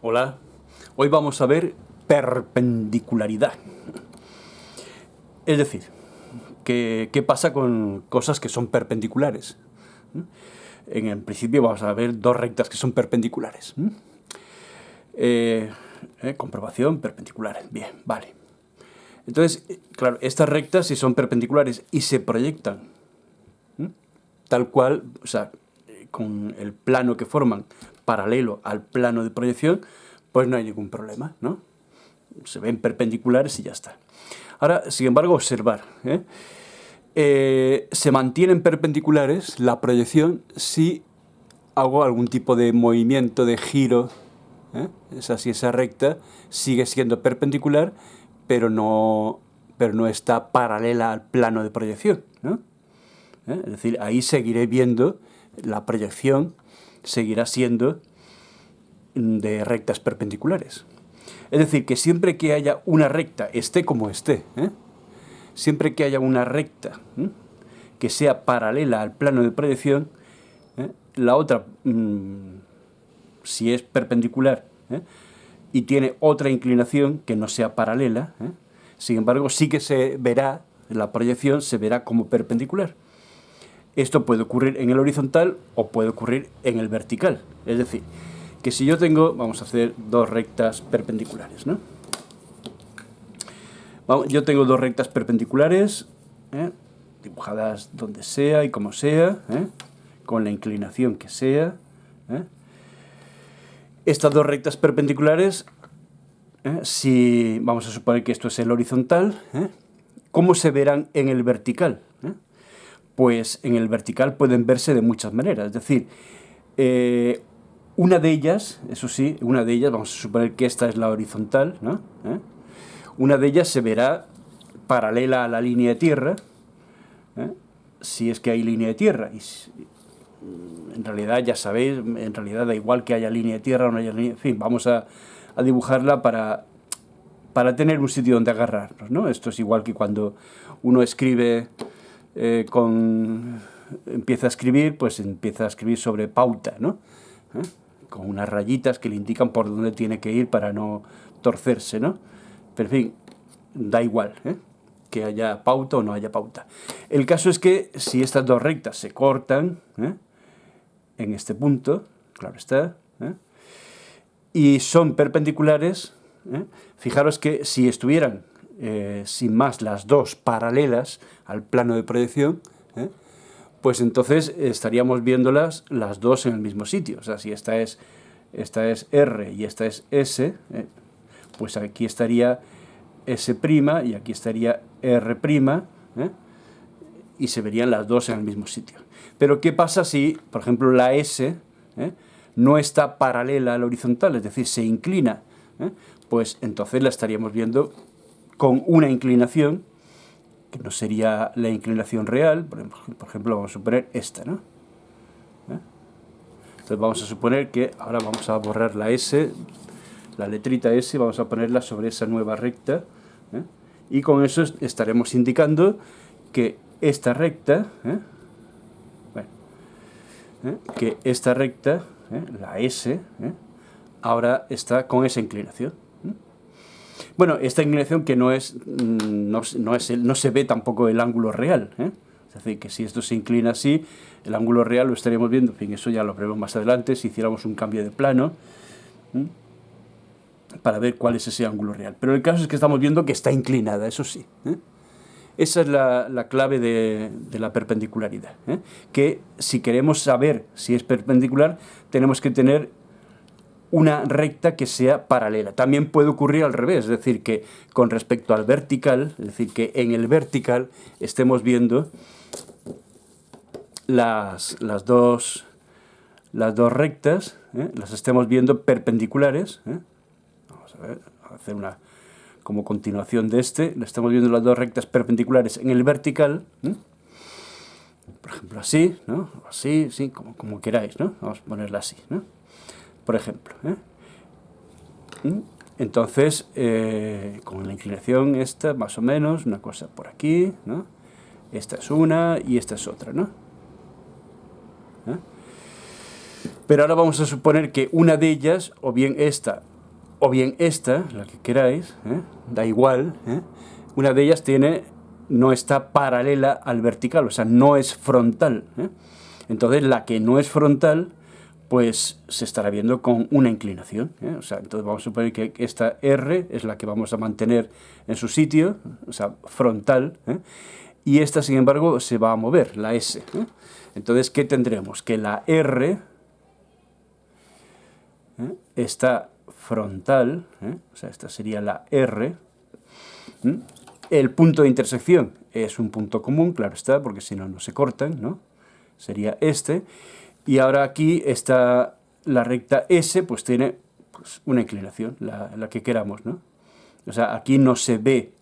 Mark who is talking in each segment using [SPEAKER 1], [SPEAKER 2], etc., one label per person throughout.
[SPEAKER 1] Hola, hoy vamos a ver perpendicularidad. Es decir, ¿qué pasa con cosas que son perpendiculares? En el principio vamos a ver dos rectas que son perpendiculares. Comprobación, perpendiculares. Bien, vale. Entonces, claro, estas rectas, si son perpendiculares y se proyectan tal cual, o sea, con el plano que forman paralelo al plano de proyección, pues no hay ningún problema, ¿no? Se ven perpendiculares y ya está. Ahora, sin embargo, observar. Se mantienen perpendiculares la proyección si hago algún tipo de movimiento, de giro. Si esa recta sigue siendo perpendicular, pero no está paralela al plano de proyección, ¿no? Es decir, ahí seguiré viendo la proyección, seguirá siendo de rectas perpendiculares. Es decir, que siempre que haya una recta, esté como esté, siempre que haya una recta que sea paralela al plano de proyección, la otra, si es perpendicular y tiene otra inclinación que no sea paralela, sin embargo sí que se verá, la proyección se verá como perpendicular. Esto puede ocurrir en el horizontal o puede ocurrir en el vertical. Es decir, que si yo tengo, vamos a hacer dos rectas perpendiculares, ¿no? Yo tengo dos rectas perpendiculares, dibujadas donde sea y como sea, con la inclinación que sea. Estas dos rectas perpendiculares, si vamos a suponer que esto es el horizontal, ¿cómo se verán en el vertical? Pues en el vertical pueden verse de muchas maneras. Es decir, una de ellas, eso sí, una de ellas, vamos a suponer que esta es la horizontal, ¿no? Una de ellas se verá paralela a la línea de tierra, si es que hay línea de tierra. Y en realidad, ya sabéis, en realidad da igual que haya línea de tierra o no haya línea. En fin, vamos a dibujarla para tener un sitio donde agarrarnos, ¿no? Esto es igual que cuando uno escribe empieza a escribir, pues empieza a escribir sobre pauta, ¿no? Con unas rayitas que le indican por dónde tiene que ir para no torcerse, ¿no? Pero en fin, da igual, que haya pauta o no haya pauta. El caso es que si estas dos rectas se cortan, en este punto, claro está, y son perpendiculares, fijaros que si estuvieran sin más las dos paralelas al plano de proyección, pues entonces estaríamos viéndolas las dos en el mismo sitio. O sea, si esta es R y esta es S, pues aquí estaría S' y aquí estaría R', y se verían las dos en el mismo sitio. Pero ¿qué pasa si, por ejemplo, la S no está paralela al horizontal, es decir, se inclina? Pues entonces la estaríamos viendo con una inclinación que no sería la inclinación real. Por ejemplo, vamos a suponer esta, ¿no? Entonces vamos a suponer que ahora vamos a borrar la S, la letrita S, vamos a ponerla sobre esa nueva recta, y con eso estaremos indicando que esta recta, que esta recta, la S, ahora está con esa inclinación. Bueno, esta inclinación que no se ve tampoco el ángulo real, Es decir, que si esto se inclina así, el ángulo real lo estaríamos viendo, en fin, eso ya lo veremos más adelante, si hiciéramos un cambio de plano, para ver cuál es ese ángulo real. Pero el caso es que estamos viendo que está inclinada, eso sí. Esa es la clave de la perpendicularidad, que si queremos saber si es perpendicular, tenemos que tener una recta que sea paralela. También puede ocurrir al revés, es decir, que con respecto al vertical, es decir, que en el vertical estemos viendo las dos rectas, las estemos viendo perpendiculares. Vamos a ver, a hacer una como continuación de le estamos viendo las dos rectas perpendiculares en el vertical, por ejemplo así, ¿no? Así, sí, como queráis, ¿no? Vamos a ponerla así, ¿no? Por ejemplo, entonces, con la inclinación esta, más o menos, una cosa por aquí, ¿no? Esta es una y esta es otra, ¿no? Pero ahora vamos a suponer que una de ellas, o bien esta, la que queráis, da igual, una de ellas no está paralela al vertical, o sea, no es frontal. Entonces, la que no es frontal, pues se estará viendo con una inclinación. O sea, entonces vamos a suponer que esta R es la que vamos a mantener en su sitio, o sea, frontal, y esta, sin embargo, se va a mover, la S. Entonces, ¿qué tendremos? Que la R está frontal, o sea, esta sería la R. El punto de intersección es un punto común, claro está, porque si no, no se cortan, ¿no? Sería este. Y ahora aquí está la recta S, pues tiene una inclinación, la que queramos, ¿no? O sea, aquí no se ve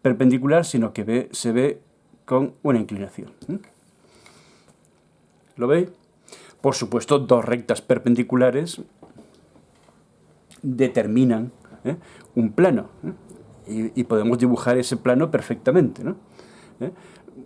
[SPEAKER 1] perpendicular, sino que se ve con una inclinación. ¿Lo veis? Por supuesto, dos rectas perpendiculares determinan un plano, y podemos dibujar ese plano perfectamente, ¿no?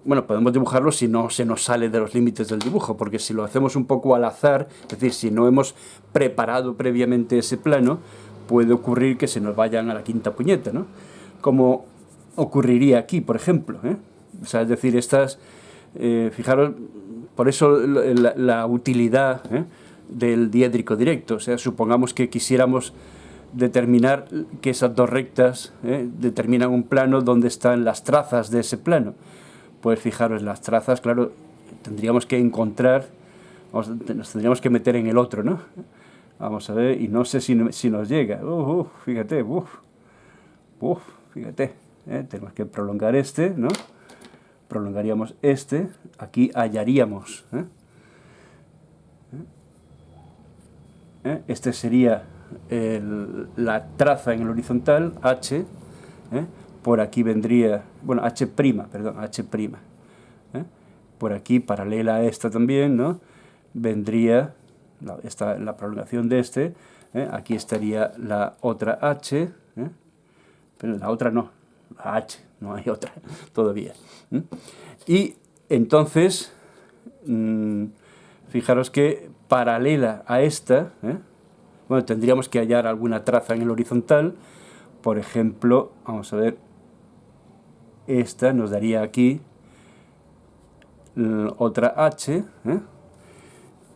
[SPEAKER 1] Bueno, podemos dibujarlo si no se nos sale de los límites del dibujo, porque si lo hacemos un poco al azar, es decir, si no hemos preparado previamente ese plano, puede ocurrir que se nos vayan a la quinta puñeta, ¿no? Como ocurriría aquí, por ejemplo, O sea, es decir, fijaros, por eso la utilidad del diédrico directo. O sea, supongamos que quisiéramos determinar que esas dos rectas determinan un plano donde están las trazas de ese plano. Pues fijaros, las trazas, claro, tendríamos que encontrar, nos tendríamos que meter en el otro, ¿no? Vamos a ver, y no sé si nos llega. Fíjate, fíjate. Tenemos que prolongar este, ¿no? Prolongaríamos este, aquí hallaríamos. Este sería la traza en el horizontal, H. Por aquí vendría, bueno, H', perdón, H'. Por aquí, paralela a esta también, ¿no? Vendría la prolongación de este. Aquí estaría la otra H. Pero la otra no, la H, no hay otra todavía. Y entonces, fijaros que paralela a esta, bueno, tendríamos que hallar alguna traza en el horizontal. Por ejemplo, vamos a ver, esta nos daría aquí otra H,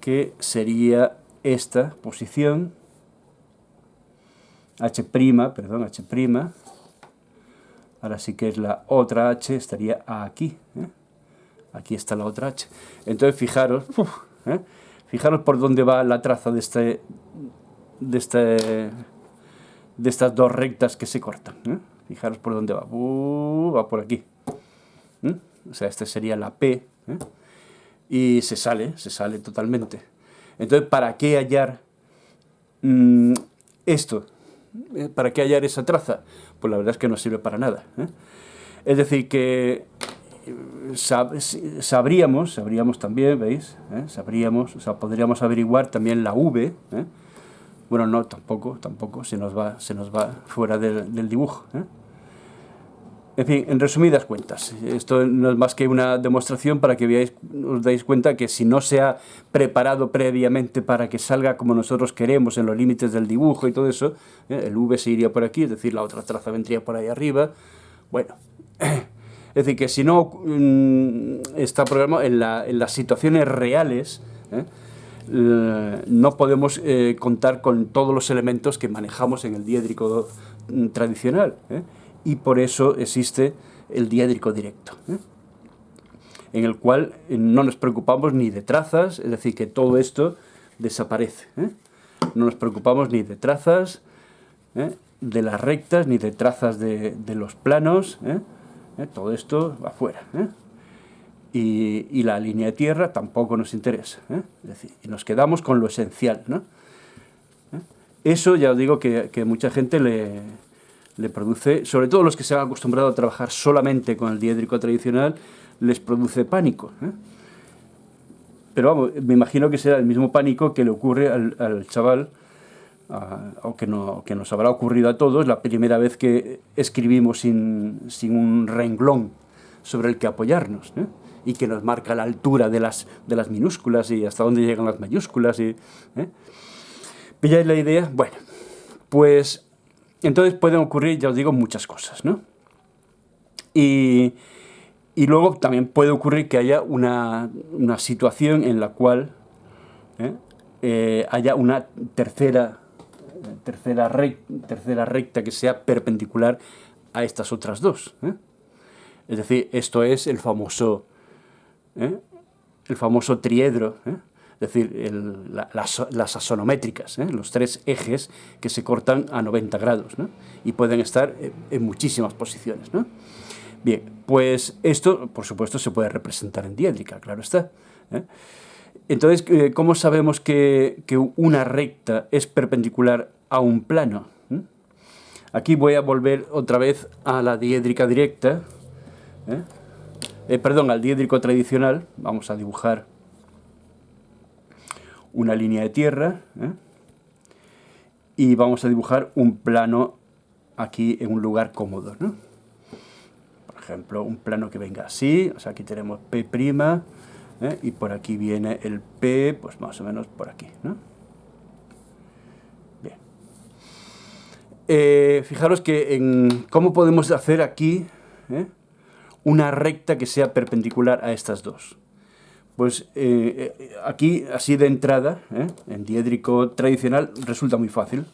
[SPEAKER 1] que sería esta posición, H', perdón, H'. Ahora sí que es la otra H, estaría aquí. Aquí está la otra H. Entonces, fijaros, fijaros por dónde va la traza de estas dos rectas que se cortan. Fijaros por dónde va. Va por aquí. O sea, esta sería la P. Y se sale totalmente. Entonces, ¿para qué hallar esto? ¿Para qué hallar esa traza? Pues la verdad es que no sirve para nada. Es decir, que sabríamos también, ¿veis? Sabríamos, o sea, podríamos averiguar también la V. Bueno, no, tampoco, se nos va fuera del dibujo. En fin, en resumidas cuentas, esto no es más que una demostración para que os dais cuenta que si no se ha preparado previamente para que salga como nosotros queremos en los límites del dibujo y todo eso, el V se iría por aquí, es decir, la otra traza vendría por ahí arriba. Bueno, es decir, que si no está programado en las situaciones reales, no podemos contar con todos los elementos que manejamos en el diédrico tradicional. Y por eso existe el diédrico directo, en el cual no nos preocupamos ni de trazas, es decir, que todo esto desaparece. No nos preocupamos ni de trazas de las rectas, ni de trazas de los planos. Todo esto va fuera. Y la línea de tierra tampoco nos interesa. Es decir, y nos quedamos con lo esencial, ¿no? Eso ya os digo que mucha gente le produce, sobre todo los que se han acostumbrado a trabajar solamente con el diédrico tradicional, les produce pánico. Pero vamos, me imagino que será el mismo pánico que le ocurre al chaval, o que nos habrá ocurrido a todos la primera vez que escribimos sin un renglón sobre el que apoyarnos. y que nos marca la altura de las minúsculas y hasta dónde llegan las mayúsculas. ¿Pilláis la idea? Bueno, pues entonces pueden ocurrir, ya os digo, muchas cosas, ¿no? Y luego también puede ocurrir que haya una situación en la cual haya una tercera recta que sea perpendicular a estas otras dos. Es decir, esto es el famoso triedro, es decir, las asonométricas, los tres ejes que se cortan a 90 grados, ¿no? Y pueden estar en muchísimas posiciones, ¿no? Bien, pues esto, por supuesto, se puede representar en diédrica, claro está. Entonces, ¿cómo sabemos que una recta es perpendicular a un plano? Aquí voy a volver otra vez a la diédrica directa, perdón, al diédrico tradicional. Vamos a dibujar una línea de tierra, y vamos a dibujar un plano aquí en un lugar cómodo, ¿no? Por ejemplo, un plano que venga así, o sea, aquí tenemos P', y por aquí viene el P, pues más o menos por aquí, ¿no? Bien. Fijaros que cómo podemos hacer aquí una recta que sea perpendicular a estas dos. Pues aquí, así de entrada, en diédrico tradicional, resulta muy fácil,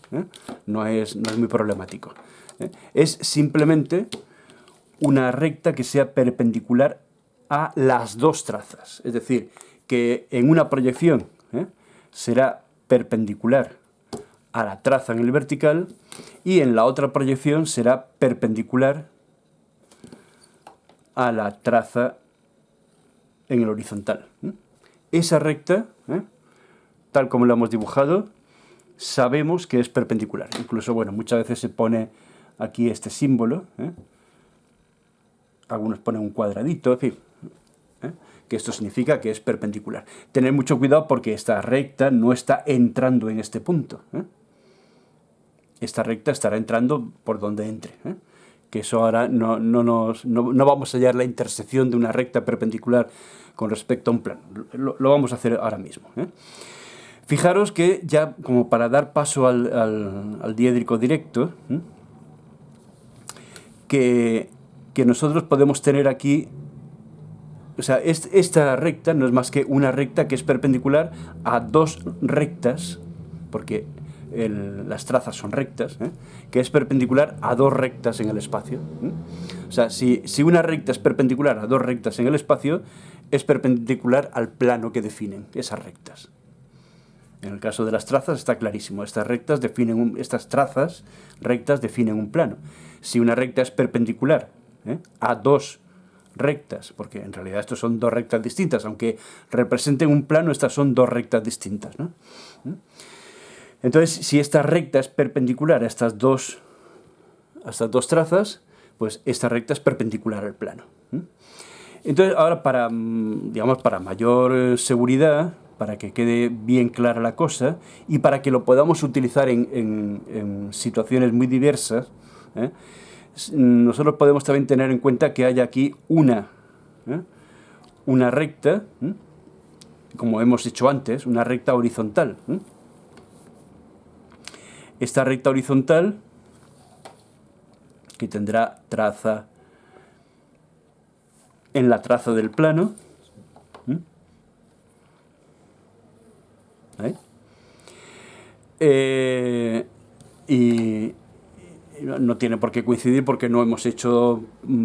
[SPEAKER 1] no es muy problemático. Es simplemente una recta que sea perpendicular a las dos trazas. Es decir, que en una proyección será perpendicular a la traza en el vertical y en la otra proyección será perpendicular a la traza en el horizontal. Esa recta, tal como la hemos dibujado, sabemos que es perpendicular. Incluso, bueno, muchas veces se pone aquí este símbolo, algunos ponen un cuadradito, en fin, que esto significa que es perpendicular. Tener mucho cuidado porque esta recta no está entrando en este punto. Esta recta estará entrando por donde entre. Que eso ahora no vamos a hallar la intersección de una recta perpendicular con respecto a un plano. Lo vamos a hacer ahora mismo. Fijaros que ya, como para dar paso al diédrico directo, que nosotros podemos tener aquí, o sea, esta recta no es más que una recta que es perpendicular a dos rectas, porque las trazas son rectas, que es perpendicular a dos rectas en el espacio. O sea, si una recta es perpendicular a dos rectas en el espacio, es perpendicular al plano que definen esas rectas. En el caso de las trazas está clarísimo, estas trazas rectas definen un plano. Si una recta es perpendicular a dos rectas, porque en realidad estos son dos rectas distintas, aunque representen un plano, estas son dos rectas distintas, ¿no? Entonces, si esta recta es perpendicular a estas dos trazas, pues esta recta es perpendicular al plano. Entonces, ahora para mayor seguridad, para que quede bien clara la cosa y para que lo podamos utilizar en situaciones muy diversas, nosotros podemos también tener en cuenta que hay aquí una recta, como hemos hecho antes, una recta horizontal. Esta recta horizontal, que tendrá traza en la traza del plano, y no tiene por qué coincidir porque no hemos hecho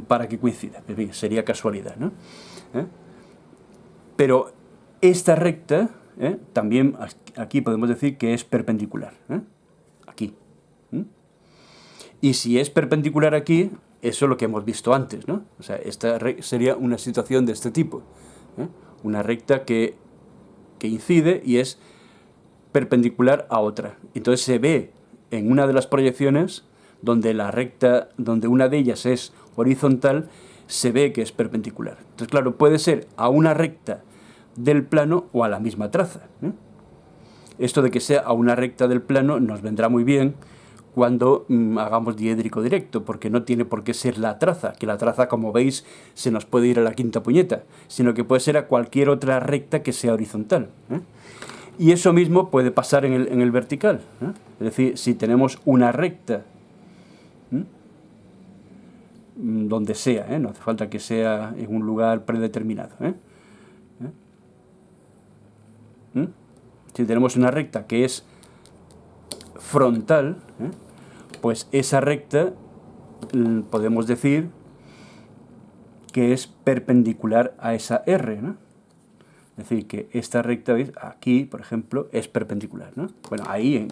[SPEAKER 1] para que coincida, sería casualidad, ¿no? Pero esta recta también aquí podemos decir que es perpendicular, aquí. Y si es perpendicular aquí, eso es lo que hemos visto antes, ¿no? O sea, esta sería una situación de este tipo, una recta que incide y es perpendicular a otra. Entonces se ve en una de las proyecciones donde una de ellas es horizontal, se ve que es perpendicular. Entonces, claro, puede ser a una recta del plano o a la misma traza. Esto de que sea a una recta del plano nos vendrá muy bien cuando hagamos diédrico directo, porque no tiene por qué ser la traza, que la traza, como veis, se nos puede ir a la quinta puñeta, sino que puede ser a cualquier otra recta que sea horizontal, ¿eh? Y eso mismo puede pasar en el vertical, ¿eh? Es decir, si tenemos una recta, donde sea, ¿eh? No hace falta que sea en un lugar predeterminado, ¿eh? Si tenemos una recta que es frontal, ¿eh? Pues esa recta podemos decir que es perpendicular a esa R, ¿no? Es decir, que esta recta, ¿veis? Aquí, por ejemplo, es perpendicular, ¿no? Bueno, ahí,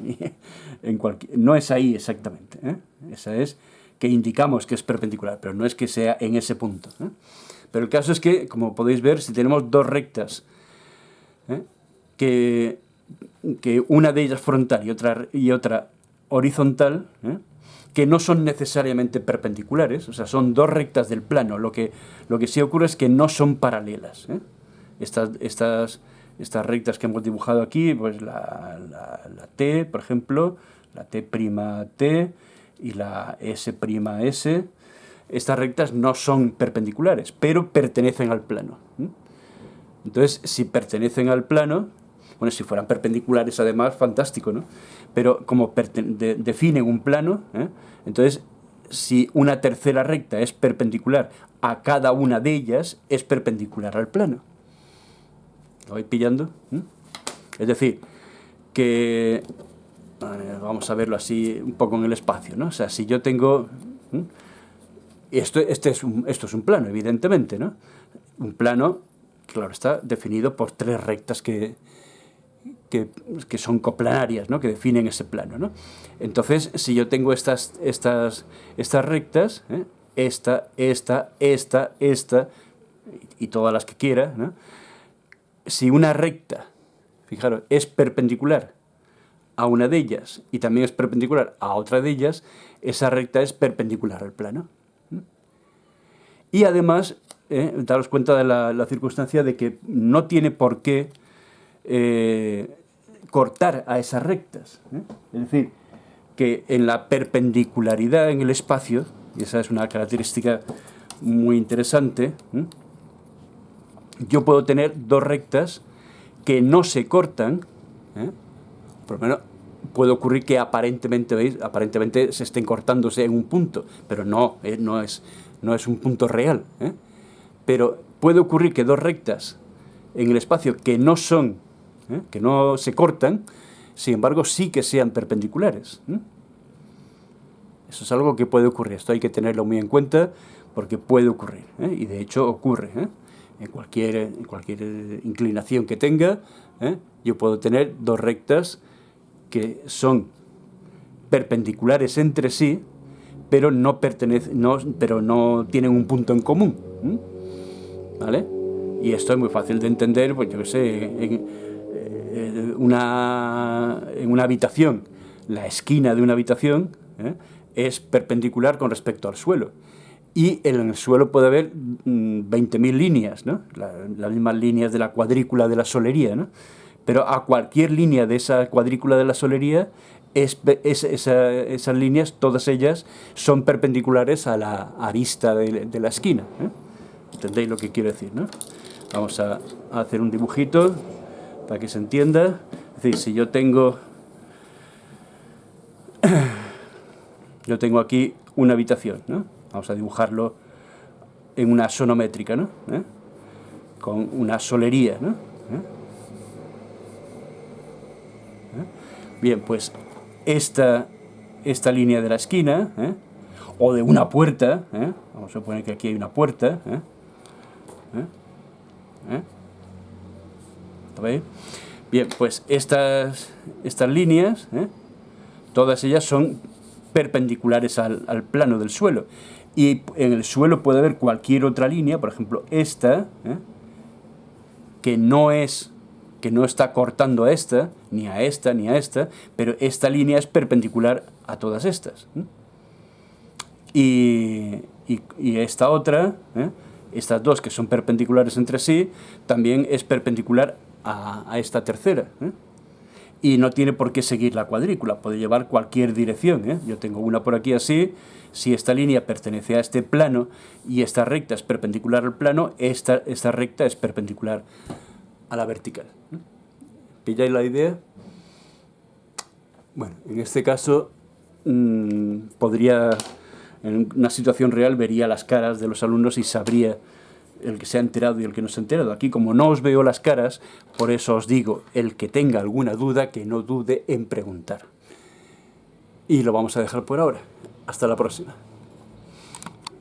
[SPEAKER 1] no es ahí exactamente, ¿eh? Esa es que indicamos que es perpendicular, pero no es que sea en ese punto, ¿eh? Pero el caso es que, como podéis ver, si tenemos dos rectas, ¿eh? que una de ellas frontal y otra horizontal, ¿eh? Que no son necesariamente perpendiculares, o sea, son dos rectas del plano. Lo que sí ocurre es que no son paralelas, ¿eh? Estas rectas que hemos dibujado aquí, pues la T, por ejemplo, la T'T y la S'S, estas rectas no son perpendiculares, pero pertenecen al plano, ¿eh? Entonces, si pertenecen al plano, bueno, si fueran perpendiculares además, fantástico, ¿no? Pero como definen un plano, ¿eh? Entonces, si una tercera recta es perpendicular a cada una de ellas, es perpendicular al plano. ¿Lo vais pillando? Es decir, que vamos a verlo así un poco en el espacio, ¿no? O sea, si yo tengo... esto es un plano, evidentemente, ¿no? Un plano, claro, está definido por tres rectas que son coplanarias, ¿no? Que definen ese plano, ¿no? Entonces, si yo tengo estas rectas, ¿eh? Esta y todas las que quiera, ¿no? Si una recta, fijaros, es perpendicular a una de ellas y también es perpendicular a otra de ellas, esa recta es perpendicular al plano. Y además, daros cuenta de la circunstancia de que no tiene por qué cortar a esas rectas, ¿eh? Es decir, que en la perpendicularidad en el espacio, y esa es una característica muy interesante, ¿eh? Yo puedo tener dos rectas que no se cortan, ¿eh? Por lo menos puede ocurrir que aparentemente, ¿veis? Aparentemente se estén cortándose en un punto, pero no es un punto real, ¿eh? Pero puede ocurrir que dos rectas en el espacio que no son, ¿eh? Que no se cortan, sin embargo sí que sean perpendiculares, ¿eh? Eso es algo que puede ocurrir. Esto hay que tenerlo muy en cuenta porque puede ocurrir, ¿eh? Y de hecho ocurre, ¿eh? En cualquier inclinación que tenga, ¿eh? Yo puedo tener dos rectas que son perpendiculares entre sí, pero no tienen un punto en común, ¿eh? ¿Vale? Y esto es muy fácil de entender, pues yo qué sé, en una habitación, la esquina de una habitación, ¿eh? Es perpendicular con respecto al suelo. Y en el suelo puede haber 20.000 líneas, ¿no? Las mismas líneas de la cuadrícula de la solería, ¿no? Pero a cualquier línea de esa cuadrícula de la solería, esas líneas, todas ellas, son perpendiculares a la arista de la esquina, ¿eh? ¿Entendéis lo que quiero decir, no? Vamos a hacer un dibujito para que se entienda. Es decir, si yo tengo aquí una habitación, ¿no? Vamos a dibujarlo en una sonométrica, ¿no? Con una solería, ¿no? Bien, pues esta línea de la esquina, o de una puerta, vamos a poner que aquí hay una puerta, ¿veis? Bien, pues estas líneas, todas ellas son perpendiculares al plano del suelo. Y en el suelo puede haber cualquier otra línea, por ejemplo esta, que no está cortando a esta, ni a esta, ni a esta, pero esta línea es perpendicular a todas estas. Y esta otra, estas dos que son perpendiculares entre sí, también es perpendicular a esta tercera. y no tiene por qué seguir la cuadrícula, puede llevar cualquier dirección, ¿eh? Yo tengo una por aquí así, si esta línea pertenece a este plano y esta recta es perpendicular al plano, esta recta es perpendicular a la vertical. ¿Pilláis la idea? Bueno, en este caso podría, en una situación real, vería las caras de los alumnos y sabría el que se ha enterado y el que no se ha enterado. Aquí, como no os veo las caras, por eso os digo, el que tenga alguna duda, que no dude en preguntar. Y lo vamos a dejar por ahora. Hasta la próxima.